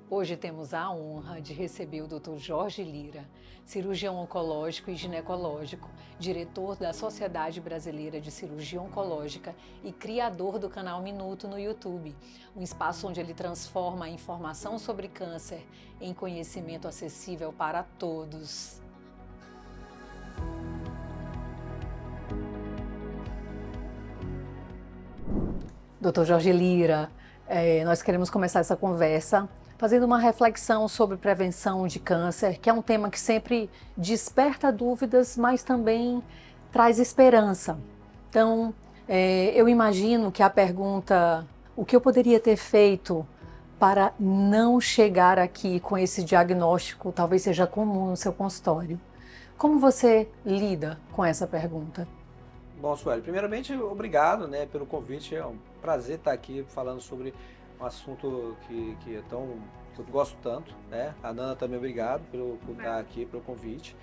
Hoje temos a honra de receber o Dr. Jorge Lira, cirurgião oncológico e ginecológico, diretor da Sociedade Brasileira de Cirurgia Oncológica e criador do canal Minuto no YouTube, um espaço onde ele transforma a informação sobre câncer em conhecimento acessível para todos. Dr. Jorge Lira, nós queremos começar essa conversa fazendo uma reflexão sobre prevenção de câncer, que é um tema que sempre desperta dúvidas, mas também traz esperança. Então, eu imagino que a pergunta, o que eu poderia ter feito para não chegar aqui com esse diagnóstico, talvez seja comum no seu consultório. Como você lida com essa pergunta? Bom, Sueli, primeiramente, obrigado, pelo convite. É um prazer estar aqui falando sobre um assunto que eu gosto tanto, né? A Nana também, obrigado por estar aqui, pelo convite.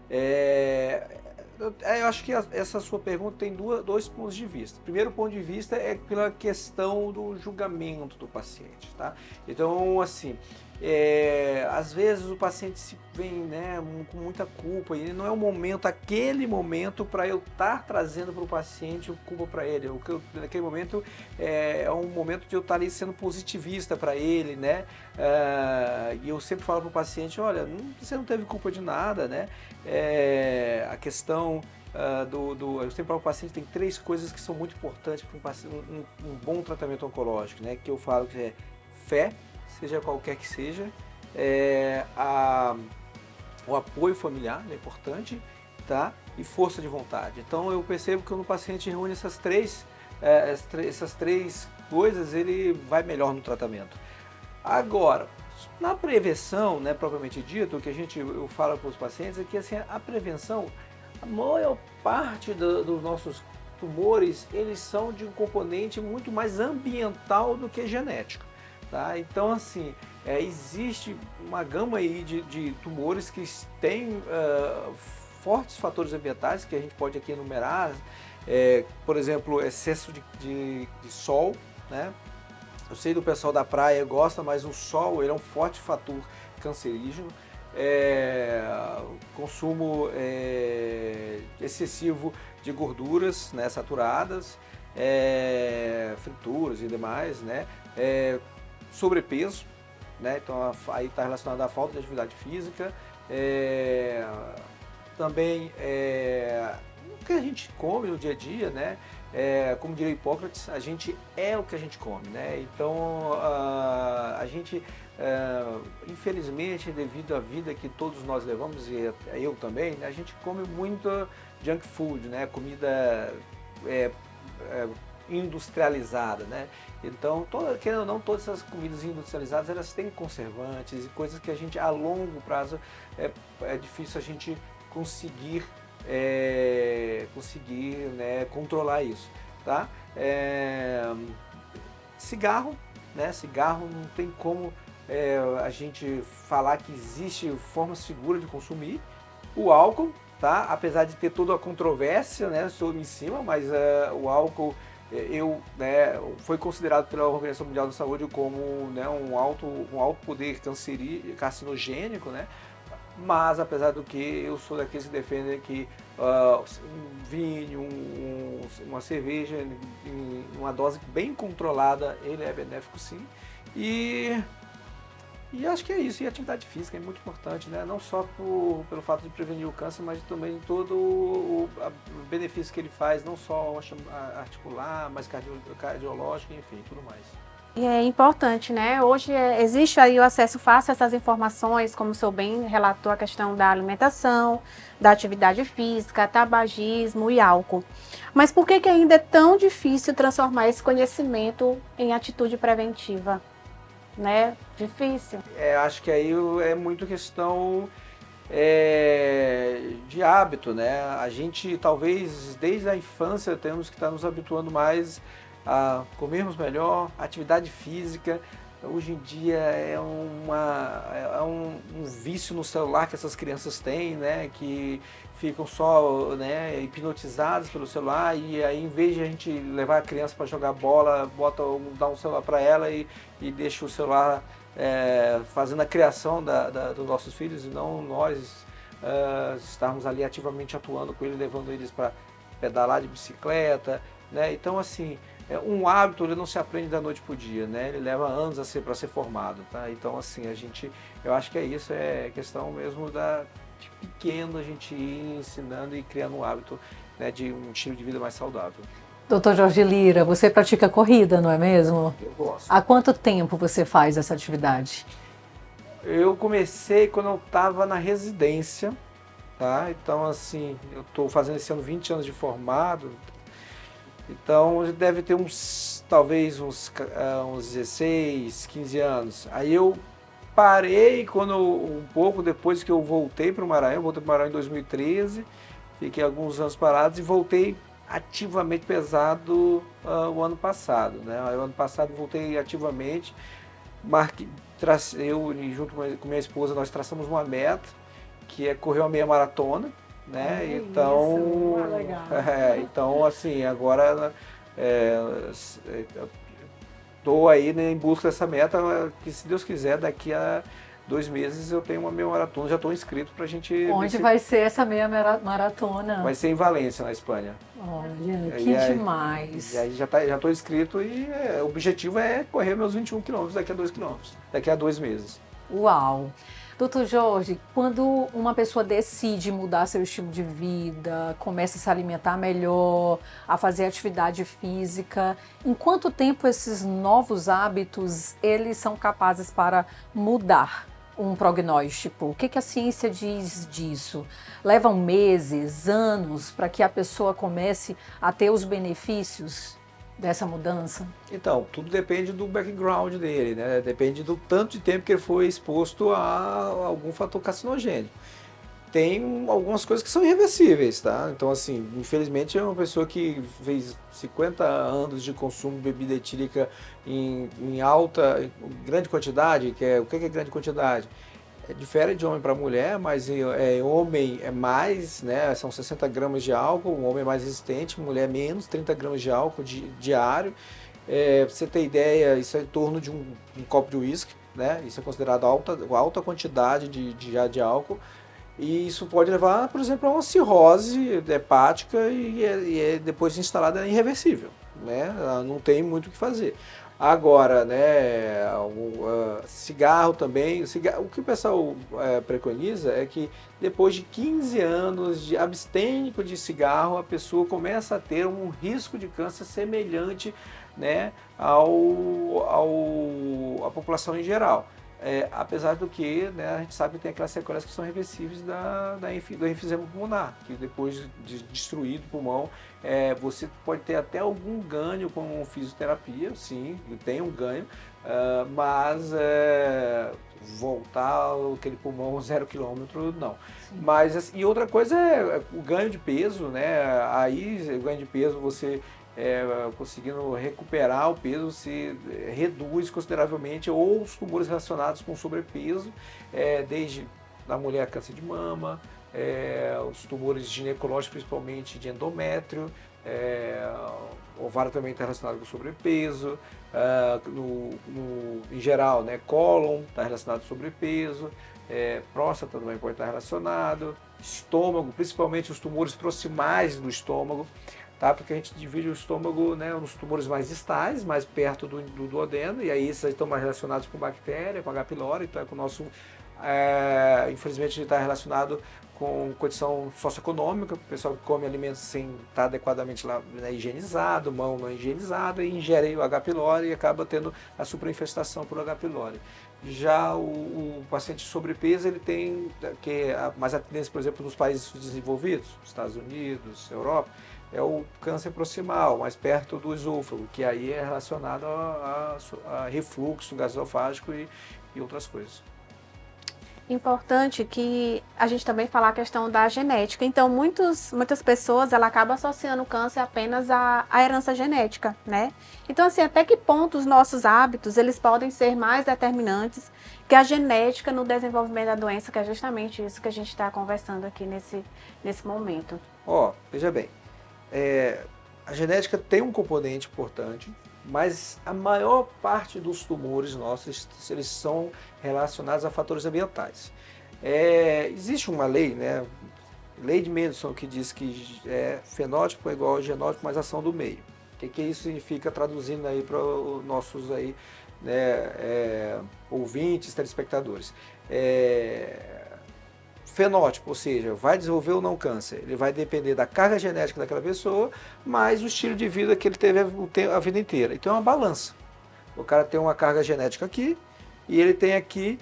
Eu acho que essa sua pergunta tem dois pontos de vista. O primeiro ponto de vista é pela questão do julgamento do paciente, tá? Então, assim, às vezes o paciente se vem, com muita culpa e não é o momento, aquele momento para eu estar trazendo para o paciente culpa para ele. Naquele momento é um momento de eu estar ali sendo positivista para ele, né? E eu sempre falo para o paciente, olha, você não teve culpa de nada, né? A questão eu sempre falo para o paciente, tem 3 coisas que são muito importantes para um bom tratamento oncológico, né? Que eu falo que é fé, seja qualquer que seja, o apoio familiar é importante, tá? E força de vontade. Então eu percebo que quando o paciente reúne essas três coisas, ele vai melhor no tratamento. Agora, na prevenção, né, propriamente dito, o que eu falo para os pacientes é que assim, a prevenção, a maior parte dos nossos tumores, eles são de um componente muito mais ambiental do que genético. Tá? Então, assim, existe uma gama aí de tumores que têm fortes fatores ambientais que a gente pode aqui enumerar, por exemplo, excesso de sol, né? Eu sei do pessoal da praia gosta, mas o sol ele é um forte fator cancerígeno. Consumo excessivo de gorduras, né, saturadas, frituras e demais, né? Sobrepeso, né? Então aí está relacionado à falta de atividade física, também o que a gente come no dia a dia, né? Como diria Hipócrates, a gente é o que a gente come, né? Então a gente, infelizmente, devido à vida que todos nós levamos, e eu também, né? A gente come muito junk food, né? Comida industrializada, né? Então, querendo ou não, todas essas comidas industrializadas, elas têm conservantes e coisas que a gente, a longo prazo, é difícil a gente conseguir né, controlar isso, tá? Cigarro, né? Cigarro não tem como a gente falar que existe forma segura de consumir. O álcool, tá? Apesar de ter toda a controvérsia, né, sobre em cima, mas o álcool foi considerado pela Organização Mundial da Saúde como, né, um alto poder carcinogênico, né? Mas apesar do que, eu sou daqueles que defendem que um vinho, uma cerveja em uma dose bem controlada, ele é benéfico sim. E acho que é isso. E a atividade física é muito importante, né? Não só pelo fato de prevenir o câncer, mas também todo o benefício que ele faz, não só articular, mas cardiológico, enfim, tudo mais. E é importante, né? Hoje existe aí o acesso fácil a essas informações, como o senhor bem relatou a questão da alimentação, da atividade física, tabagismo e álcool. Mas por que ainda é tão difícil transformar esse conhecimento em atitude preventiva? Né? Difícil. Acho que aí é muito questão de hábito, né? A gente, talvez, desde a infância, temos que estar nos habituando mais a comermos melhor, atividade física. Hoje em dia é um vício no celular que essas crianças têm, né? Que ficam só, né, hipnotizadas pelo celular, e aí, em vez de a gente levar a criança para jogar bola, dá um celular para ela e deixa o celular fazendo a criação dos nossos filhos e não nós estarmos ali ativamente atuando com eles, levando eles para pedalar de bicicleta, né? Então, assim, um hábito ele não se aprende da noite para o dia, né? Ele leva anos para ser formado, tá? Então, assim, eu acho que é isso, é questão mesmo de pequeno a gente ir ensinando e criando um hábito, né, de um estilo de vida mais saudável. Doutor Jorge Lira, você pratica corrida, não é mesmo? Eu gosto. Há quanto tempo você faz essa atividade? Eu comecei quando eu estava na residência, tá? Então, assim, eu estou fazendo esse ano 20 anos de formado, então deve ter talvez uns 16, 15 anos. Aí eu parei um pouco depois que eu voltei para o Maranhão, voltei para o Maranhão em 2013, fiquei alguns anos parados e voltei ativamente pesado o ano passado, né? Aí, o ano passado voltei ativamente, eu junto com minha esposa nós traçamos uma meta que é correr uma meia maratona, né? Então, isso, legal. Então assim agora estou aí, né, em busca dessa meta que, se Deus quiser, daqui a 2 meses eu tenho uma meia maratona, já estou inscrito para a gente... Onde vai ser essa meia maratona? Vai ser em Valência, na Espanha. Olha, que demais. E aí já estou inscrito e o objetivo é correr meus 21 quilômetros daqui a 2 quilômetros, daqui a 2 meses. Uau! Doutor Jorge, quando uma pessoa decide mudar seu estilo de vida, começa a se alimentar melhor, a fazer atividade física, em quanto tempo esses novos hábitos eles são capazes para mudar um prognóstico? O que a ciência diz disso? Levam meses, anos para que a pessoa comece a ter os benefícios dessa mudança? Então, tudo depende do background dele, né? Depende do tanto de tempo que ele foi exposto a algum fator carcinogênico. Tem algumas coisas que são irreversíveis, tá? Então, assim, infelizmente é uma pessoa que fez 50 anos de consumo de bebida etílica em grande quantidade, o que é grande quantidade? Difere de homem para mulher, mas homem é mais, né? São 60 gramas de álcool, um homem é mais resistente, mulher menos, 30 gramas de álcool diário. Pra você ter ideia, isso é em torno de um copo de uísque, né? Isso é considerado alta quantidade de álcool. E isso pode levar, por exemplo, a uma cirrose hepática e depois instalada é irreversível, né? Não tem muito o que fazer. Agora, né, cigarro também, o que o pessoal preconiza é que depois de 15 anos de abstêmio de cigarro, a pessoa começa a ter um risco de câncer semelhante, né, à população em geral. Apesar do que, né, a gente sabe que tem aquelas sequelas que são reversíveis do enfisema pulmonar, que depois de destruído o pulmão, você pode ter até algum ganho com fisioterapia, sim, tem um ganho, mas voltar aquele pulmão 0 km, não. Sim. Mas, e outra coisa é o ganho de peso, né? Aí, o ganho de peso, você conseguindo recuperar o peso, se reduz consideravelmente ou os tumores relacionados com sobrepeso, desde na mulher câncer de mama, os tumores ginecológicos, principalmente de endométrio, ovário também está relacionado com sobrepeso, em geral, né, cólon está relacionado com sobrepeso, próstata também pode estar relacionado, estômago, principalmente os tumores proximais do estômago, tá? Porque a gente divide o estômago, né, nos tumores mais distais, mais perto do duodeno, e aí esses estão mais relacionados com bactéria, com H. pylori, então é com o nosso, infelizmente, está relacionado com condição socioeconômica, o pessoal que come alimentos sem estar adequadamente lá, né, higienizado, mão não higienizada, e ingere o H. pylori e acaba tendo a superinfestação por H. pylori. Já o paciente sobrepeso, ele tem mais a tendência, por exemplo, nos países desenvolvidos, Estados Unidos, Europa, é o câncer proximal, mais perto do esôfago, que aí é relacionado a refluxo gasofágico e outras coisas. Importante que a gente também falar a questão da genética. Então, muitas pessoas ela acabam associando o câncer apenas à herança genética, né? Então, assim, até que ponto os nossos hábitos eles podem ser mais determinantes que a genética no desenvolvimento da doença, que é justamente isso que a gente está conversando aqui nesse momento. Veja bem, a genética tem um componente importante, mas a maior parte dos tumores nossos, eles são relacionados a fatores ambientais. Existe uma lei, né, lei de Mendelssohn, que diz que fenótipo é igual a genótipo mais ação do meio. O que isso significa, traduzindo aí para os nossos aí, né, ouvintes, telespectadores? Fenótipo, ou seja, vai desenvolver ou não câncer, ele vai depender da carga genética daquela pessoa, mais o estilo de vida que ele teve a vida inteira. Então é uma balança. O cara tem uma carga genética aqui e ele tem aqui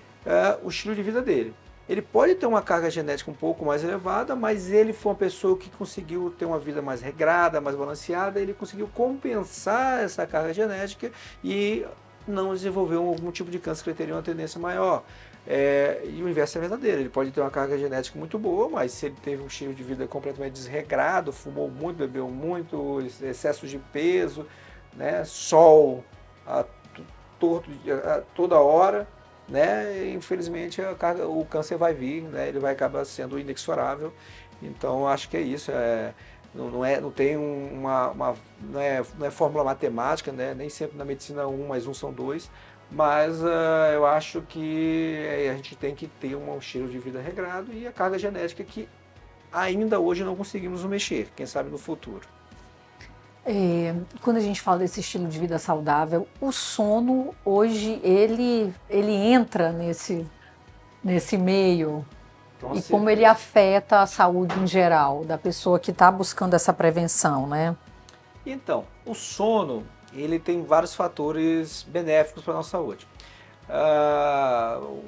o estilo de vida dele. Ele pode ter uma carga genética um pouco mais elevada, mas ele foi uma pessoa que conseguiu ter uma vida mais regrada, mais balanceada, ele conseguiu compensar essa carga genética e não desenvolveu algum tipo de câncer que ele teria uma tendência maior. E o inverso é verdadeiro, ele pode ter uma carga genética muito boa, mas se ele teve um estilo de vida completamente desregrado, fumou muito, bebeu muito, excesso de peso, né, sol toda hora, né, infelizmente o câncer vai vir, né, ele vai acabar sendo inexorável. Então acho que é isso, não tem não é fórmula matemática, né, nem sempre na medicina 1 mais 1 são 2, mas eu acho que a gente tem que ter um estilo de vida regrado e a carga genética que ainda hoje não conseguimos mexer, quem sabe no futuro. Quando a gente fala desse estilo de vida saudável, o sono hoje ele entra nesse meio e como ele afeta a saúde em geral da pessoa que está buscando essa prevenção, né? Então, o sono ele tem vários fatores benéficos para a nossa saúde.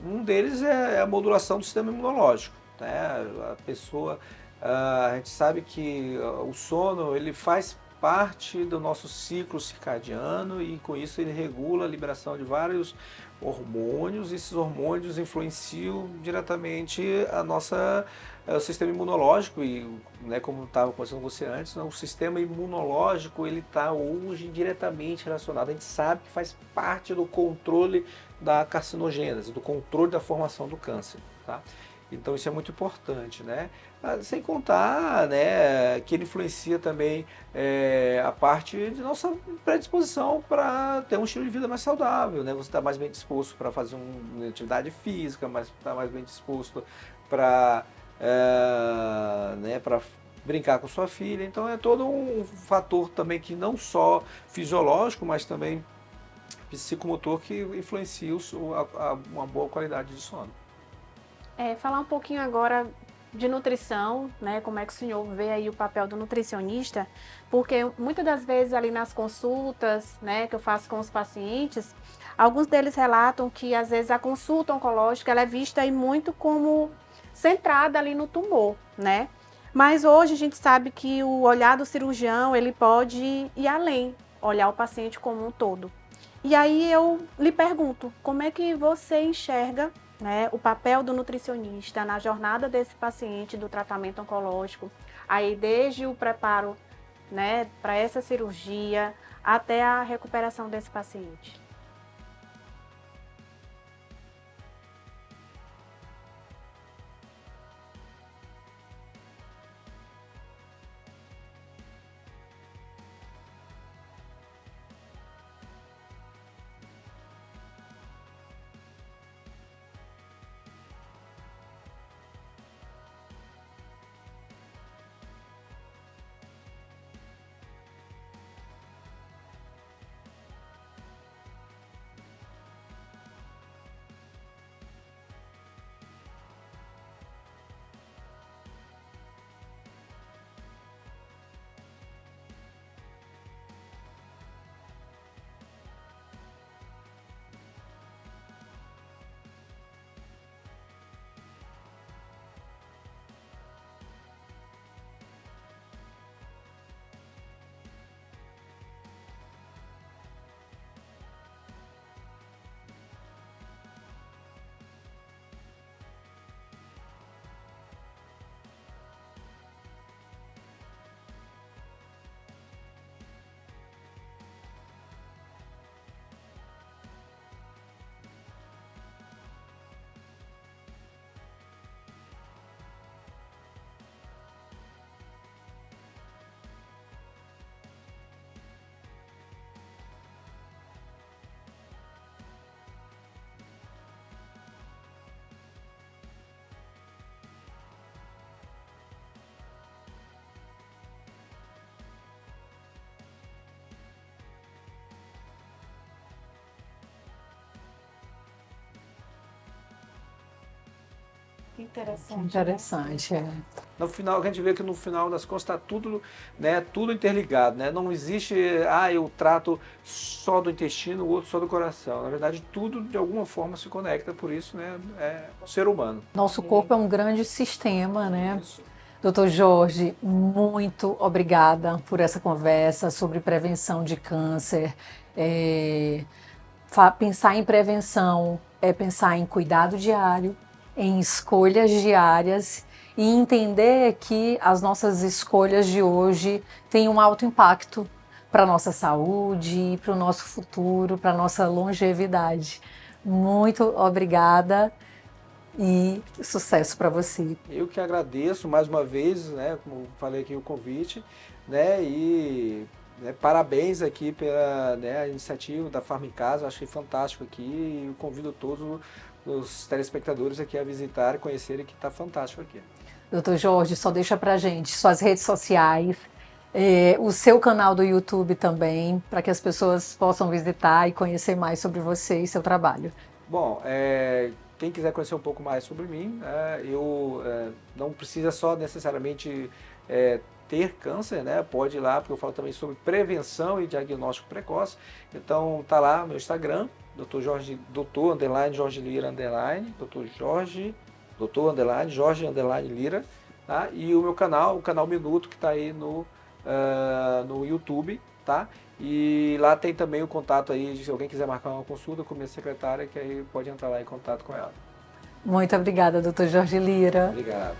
Um deles é a modulação do sistema imunológico, né? A gente sabe que o sono ele faz parte do nosso ciclo circadiano e com isso ele regula a liberação de vários hormônios e esses hormônios influenciam diretamente o sistema imunológico e, né, como estava conversando com você antes, o sistema imunológico ele está hoje diretamente relacionado, a gente sabe que faz parte do controle da carcinogênese, do controle da formação do câncer, tá? Então isso é muito importante, né? Sem contar, né, que ele influencia também a parte de nossa predisposição para ter um estilo de vida mais saudável, né? Você está mais bem disposto para fazer uma atividade física, está mais bem disposto para para brincar com sua filha. Então é todo um fator também que não só fisiológico, mas também psicomotor que influencia uma boa qualidade de sono. Falar um pouquinho agora de nutrição, né? Como é que o senhor vê aí o papel do nutricionista? Porque muitas das vezes ali nas consultas, né, que eu faço com os pacientes, alguns deles relatam que às vezes a consulta oncológica ela é vista aí muito como centrada ali no tumor, né? Mas hoje a gente sabe que o olhar do cirurgião ele pode ir além, olhar o paciente como um todo. E aí eu lhe pergunto, como é que você enxerga, né, o papel do nutricionista na jornada desse paciente do tratamento oncológico, aí desde o preparo, né, para essa cirurgia até a recuperação desse paciente? Que interessante. Interessante, é. No final, a gente vê que no final das contas está tudo, né, tudo interligado, né? Não existe, eu trato só do intestino, o outro só do coração. Na verdade, tudo de alguma forma se conecta, por isso, né, é o ser humano. Nosso corpo é um grande sistema, né? Doutor Jorge, muito obrigada por essa conversa sobre prevenção de câncer. Pensar em prevenção é pensar em cuidado diário, em escolhas diárias e entender que as nossas escolhas de hoje têm um alto impacto para a nossa saúde, para o nosso futuro, para a nossa longevidade. Muito obrigada e sucesso para você. Eu que agradeço mais uma vez, né, como falei aqui, o convite, né, e parabéns aqui pela, né, iniciativa da Farma em Casa, eu achei fantástico aqui e eu convido todos os telespectadores aqui a visitar e conhecerem que está fantástico aqui. Doutor Jorge, só deixa pra gente suas redes sociais, o seu canal do YouTube também, para que as pessoas possam visitar e conhecer mais sobre você e seu trabalho. Bom, quem quiser conhecer um pouco mais sobre mim, não precisa só necessariamente ter câncer, né? Pode ir lá, porque eu falo também sobre prevenção e diagnóstico precoce. Então tá lá meu Instagram, Jorge Lira, Jorge Lira, tá? E o meu canal, o canal Minuto, que está aí no YouTube, tá? E lá tem também o contato aí, se alguém quiser marcar uma consulta com minha secretária, que aí pode entrar lá em contato com ela. Muito obrigada, doutor Jorge Lira. Obrigado.